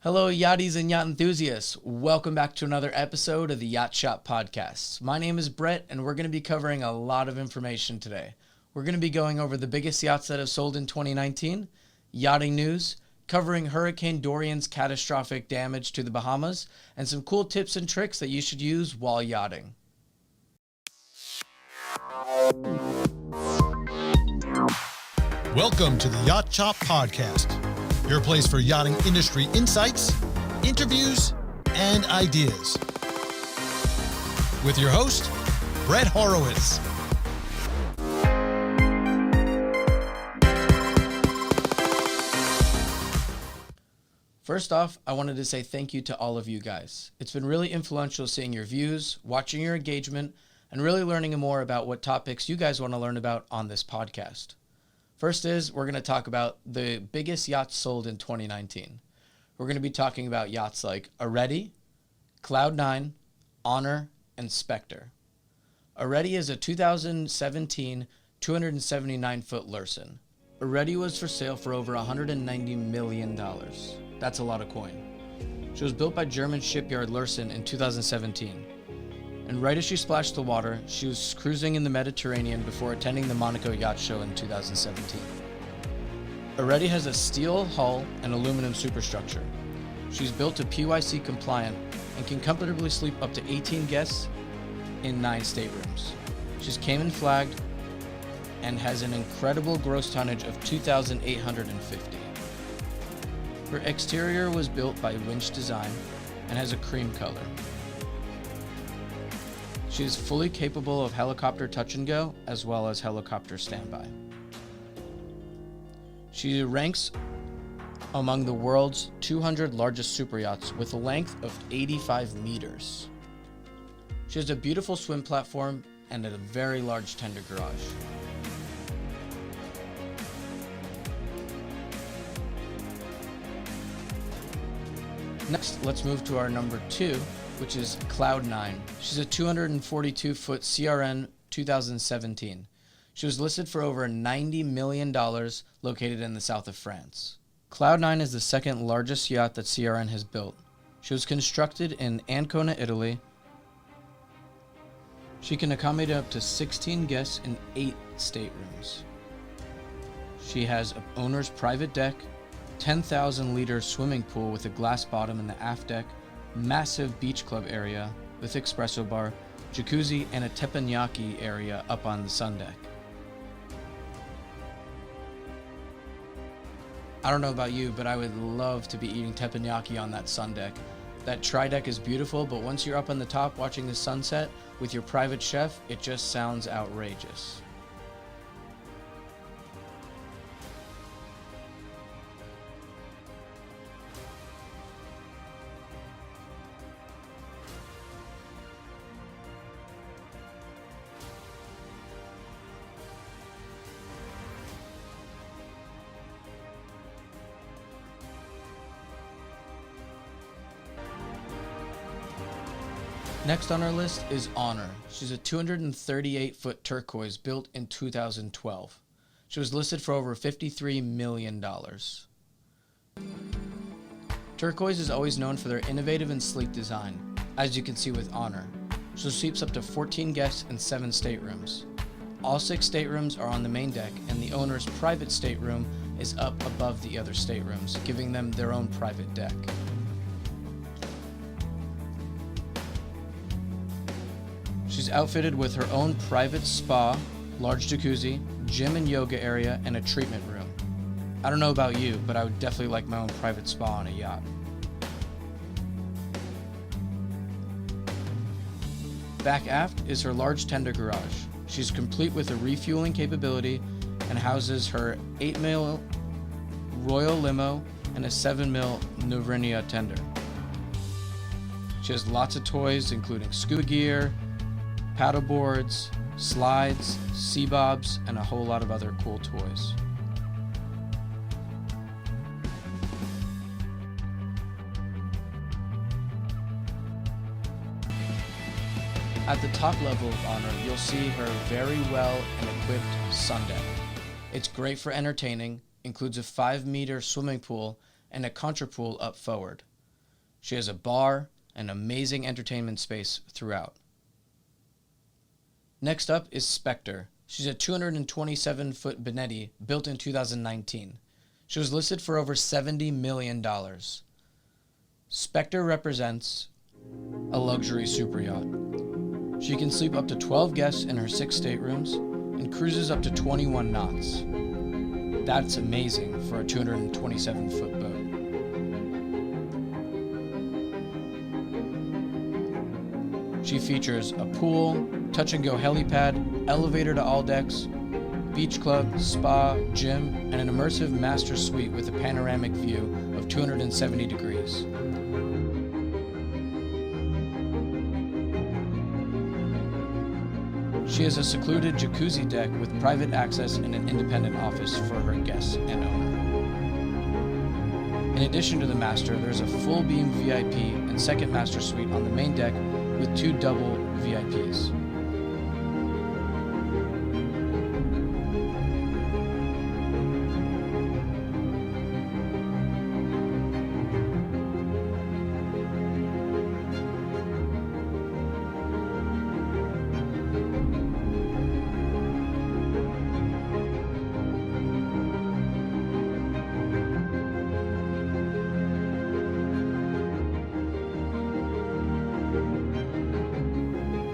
Hello, yachties and yacht enthusiasts. Welcome back to another episode of the Yacht Shop Podcast. My name is Brett, and we're going to be covering a lot of information today. We're going to be going over the biggest yachts that have sold in 2019, yachting news, covering Hurricane Dorian's catastrophic damage to the Bahamas, and some cool tips and tricks that you should use while yachting. Welcome to the Yacht Shop Podcast, your place for yachting industry insights, interviews, and ideas. With your host, Brett Horowitz. First off, I wanted to say thank you to all of you guys. It's been really influential seeing your views, watching your engagement, and really learning more about what topics you guys want to learn about on this podcast. First is, we're going to talk about the biggest yachts sold in 2019. We're going to be talking about yachts like ARETI, CLOUD, Honor, and Spectre. ARETI is a 2017 279-foot Lursen. ARETI was for sale for over $190 million. That's a lot of coin. She was built by German shipyard Lursen in 2017. And right as she splashed the water, she was cruising in the Mediterranean before attending the Monaco Yacht Show in 2017. ARETI has a steel hull and aluminum superstructure. She's built to PYC compliant and can comfortably sleep up to 18 guests in 9 staterooms. She's Cayman flagged and has an incredible gross tonnage of 2,850. Her exterior was built by Winch Design and has a cream color. She is fully capable of helicopter touch and go, as well as helicopter standby. She ranks among the world's 200 largest super yachts with a length of 85 meters. She has a beautiful swim platform and a very large tender garage. Next, let's move to our number 2, which is CLOUD. She's a 242-foot CRN 2017. She was listed for over $90 million, located in the south of France. CLOUD is the second largest yacht that CRN has built. She was constructed in Ancona, Italy. She can accommodate up to 16 guests in 8 staterooms. She has an owner's private deck, 10,000-liter swimming pool with a glass bottom in the aft deck, massive beach club area with espresso bar, jacuzzi, and a teppanyaki area up on the sun deck. I don't know about you, but I would love to be eating teppanyaki on that sun deck. That tri-deck is beautiful, but once you're up on the top watching the sunset with your private chef, it just sounds outrageous. Next on our list is Honor. She's a 238-foot turquoise built in 2012. She was listed for over $53 million. Turquoise is always known for their innovative and sleek design, as you can see with Honor. She sleeps up to 14 guests in 7 staterooms. All 6 staterooms are on the main deck, and the owner's private stateroom is up above the other staterooms, giving them their own private deck. She's outfitted with her own private spa, large jacuzzi, gym and yoga area, and a treatment room. I don't know about you, but I would definitely like my own private spa on a yacht. Back aft is her large tender garage. She's complete with a refueling capability and houses her 8mm Royal Limo and a 7mm Novrinia tender. She has lots of toys, including scuba gear, paddle boards, slides, sea bobs, and a whole lot of other cool toys. At the top level of Honor, you'll see her very well and equipped sun deck. It's great for entertaining, includes a 5-meter swimming pool and a contra pool up forward. She has a bar and amazing entertainment space throughout. Next up is Spectre. She's a 227-foot Benetti built in 2019. She was listed for over $70 million. Spectre represents a luxury super yacht. She can sleep up to 12 guests in her 6 staterooms and cruises up to 21 knots. That's amazing for a 227-foot boat. She features a pool, touch-and-go helipad, elevator to all decks, beach club, spa, gym, and an immersive master suite with a panoramic view of 270 degrees. She has a secluded jacuzzi deck with private access and an independent office for her guests and owner. In addition to the master, there is a full beam VIP and second master suite on the main deck with 2 double VIPs.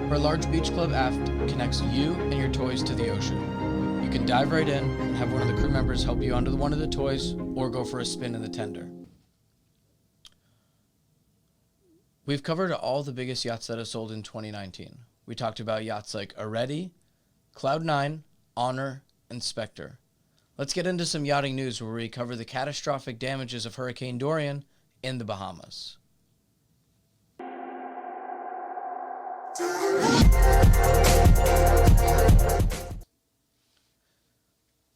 Her large beach club aft connects you and your toys to the ocean. You can dive right in and have one of the crew members help you onto one of the toys or go for a spin in the tender. We've covered all the biggest yachts that have sold in 2019. We talked about yachts like ARETI, CLOUD, Honor, and Spectre. Let's get into some yachting news where we cover the catastrophic damages of Hurricane Dorian in the Bahamas.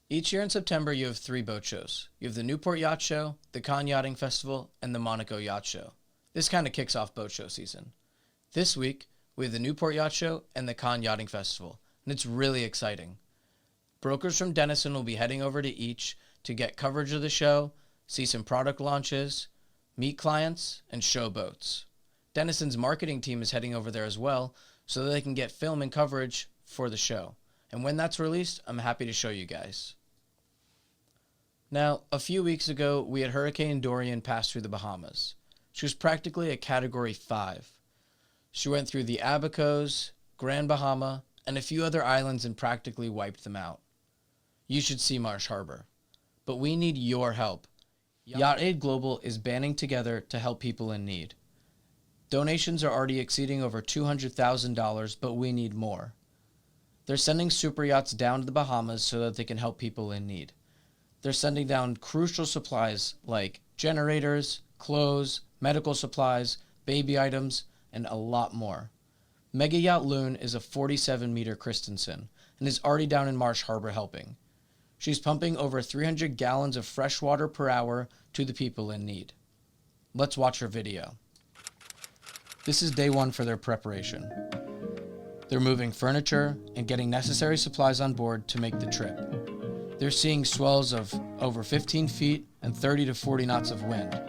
Each year in September, you have 3 boat shows. You have the Newport Yacht Show, the Cannes Yachting Festival, and the Monaco Yacht Show. This kind of kicks off boat show season. This week, we have the Newport Yacht Show and the Cannes Yachting Festival, and it's really exciting. Brokers from Denison will be heading over to each to get coverage of the show, see some product launches, meet clients, and show boats. Denison's marketing team is heading over there as well, so that they can get film and coverage for the show. And when that's released, I'm happy to show you guys. Now, a few weeks ago, we had Hurricane Dorian pass through the Bahamas. She was practically a Category 5. She went through the Abacos, Grand Bahama, and a few other islands and practically wiped them out. You should see Marsh Harbor. But we need your help. Yacht Aid Global is banding together to help people in need. Donations are already exceeding over $200,000, but we need more. They're sending super yachts down to the Bahamas so that they can help people in need. They're sending down crucial supplies like generators, clothes, medical supplies, baby items, and a lot more. Mega Yacht Loon is a 47-meter Christensen and is already down in Marsh Harbor helping. She's pumping over 300 gallons of fresh water per hour to the people in need. Let's watch her video. This is day 1 for their preparation. They're moving furniture and getting necessary supplies on board to make the trip. They're seeing swells of over 15 feet and 30 to 40 knots of wind,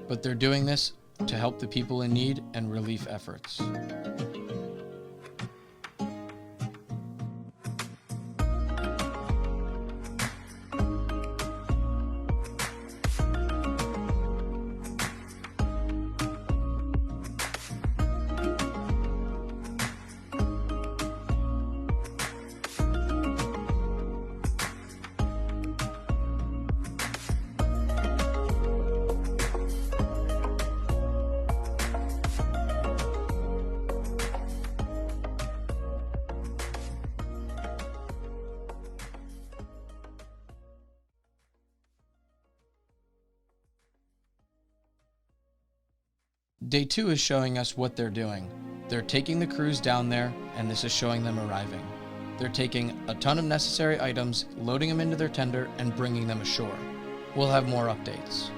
but they're doing this to help the people in need and relief efforts. Day 2 is showing us what they're doing. They're taking the crews down there, and this is showing them arriving. They're taking a ton of necessary items, loading them into their tender, and bringing them ashore. We'll have more updates.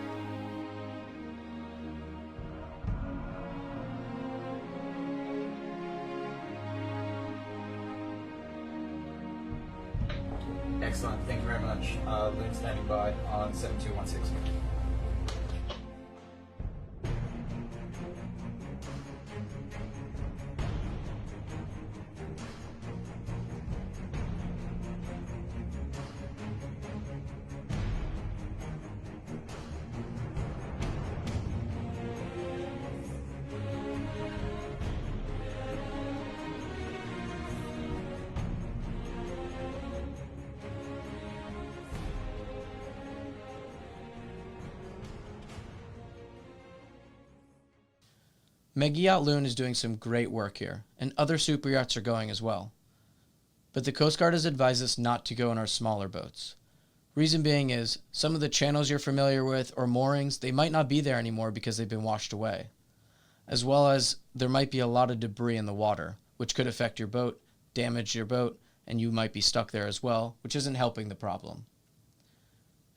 Excellent, thank you very much. Loon standing by on 7216. Mega Yacht Loon is doing some great work here, and other super yachts are going as well. But the Coast Guard has advised us not to go in our smaller boats. Reason being is, some of the channels you're familiar with or moorings, they might not be there anymore because they've been washed away. As well as there might be a lot of debris in the water, which could affect your boat, damage your boat, and you might be stuck there as well, which isn't helping the problem.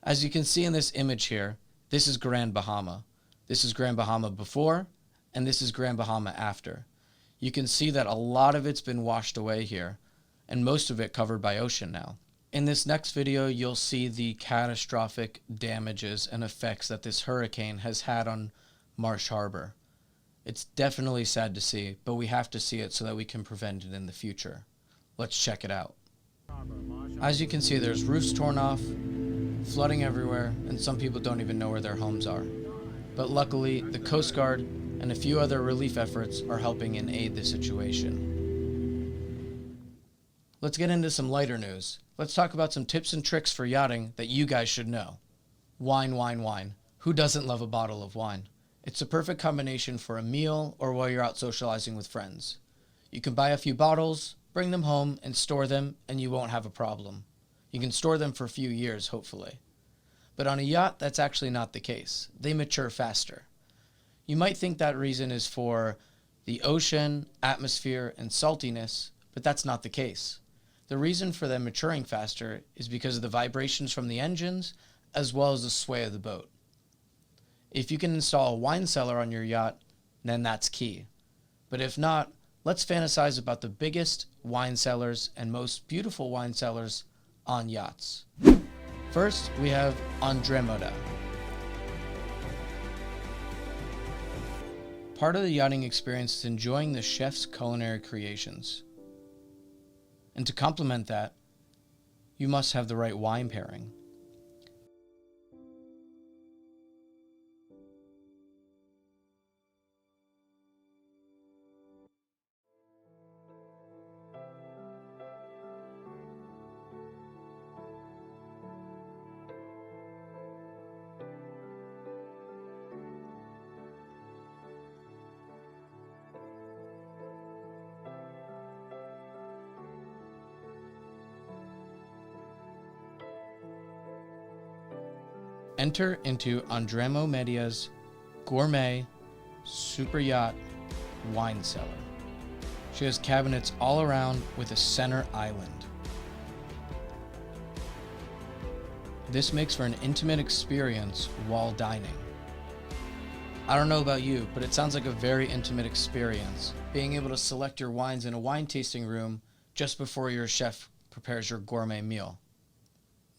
As you can see in this image here, this is Grand Bahama. This is Grand Bahama before, and this is Grand Bahama after. You can see that a lot of it's been washed away here, and most of it covered by ocean now. In this next video, you'll see the catastrophic damages and effects that this hurricane has had on Marsh Harbor. It's definitely sad to see, but we have to see it so that we can prevent it in the future. Let's check it out. As you can see, there's roofs torn off, flooding everywhere, and some people don't even know where their homes are. But luckily, the Coast Guard and a few other relief efforts are helping and aid the situation. Let's get into some lighter news. Let's talk about some tips and tricks for yachting that you guys should know. Wine, wine, wine. Who doesn't love a bottle of wine? It's a perfect combination for a meal or while you're out socializing with friends. You can buy a few bottles, bring them home, and store them, and you won't have a problem. You can store them for a few years, hopefully. But on a yacht, that's actually not the case. They mature faster. You might think that reason is for the ocean, atmosphere, and saltiness, but that's not the case. The reason for them maturing faster is because of the vibrations from the engines, as well as the sway of the boat. If you can install a wine cellar on your yacht, then that's key. But if not, let's fantasize about the biggest wine cellars and most beautiful wine cellars on yachts. First, we have Andromeda. Part of the yachting experience is enjoying the chef's culinary creations. And to complement that, you must have the right wine pairing. Enter into Andromeda's gourmet super yacht wine cellar. She has cabinets all around with a center island. This makes for an intimate experience while dining. I don't know about you, but it sounds like a very intimate experience, being able to select your wines in a wine tasting room just before your chef prepares your gourmet meal.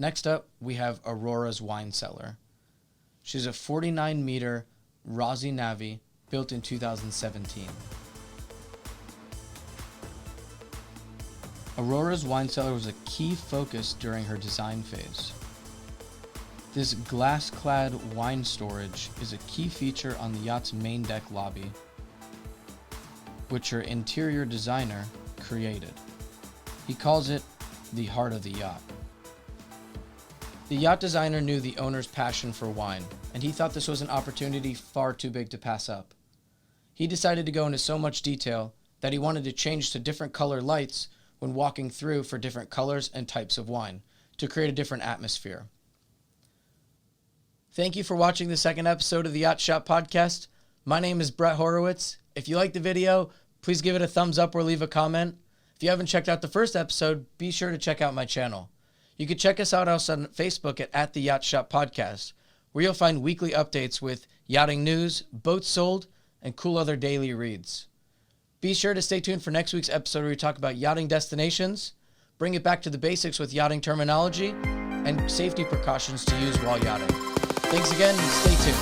Next up, we have Aurora's wine cellar. She's a 49-meter Rossi Navi built in 2017. Aurora's wine cellar was a key focus during her design phase. This glass-clad wine storage is a key feature on the yacht's main deck lobby, which her interior designer created. He calls it the heart of the yacht. The yacht designer knew the owner's passion for wine, and he thought this was an opportunity far too big to pass up. He decided to go into so much detail that he wanted to change to different color lights when walking through for different colors and types of wine to create a different atmosphere. Thank you for watching the second episode of the Yacht Shop Podcast. My name is Brett Horowitz. If you liked the video, please give it a thumbs up or leave a comment. If you haven't checked out the first episode, be sure to check out my channel. You can check us out also on Facebook at the Yacht Shop Podcast, where you'll find weekly updates with yachting news, boats sold, and cool other daily reads. Be sure to stay tuned for next week's episode where we talk about yachting destinations, bring it back to the basics with yachting terminology, and safety precautions to use while yachting. Thanks again, and stay tuned.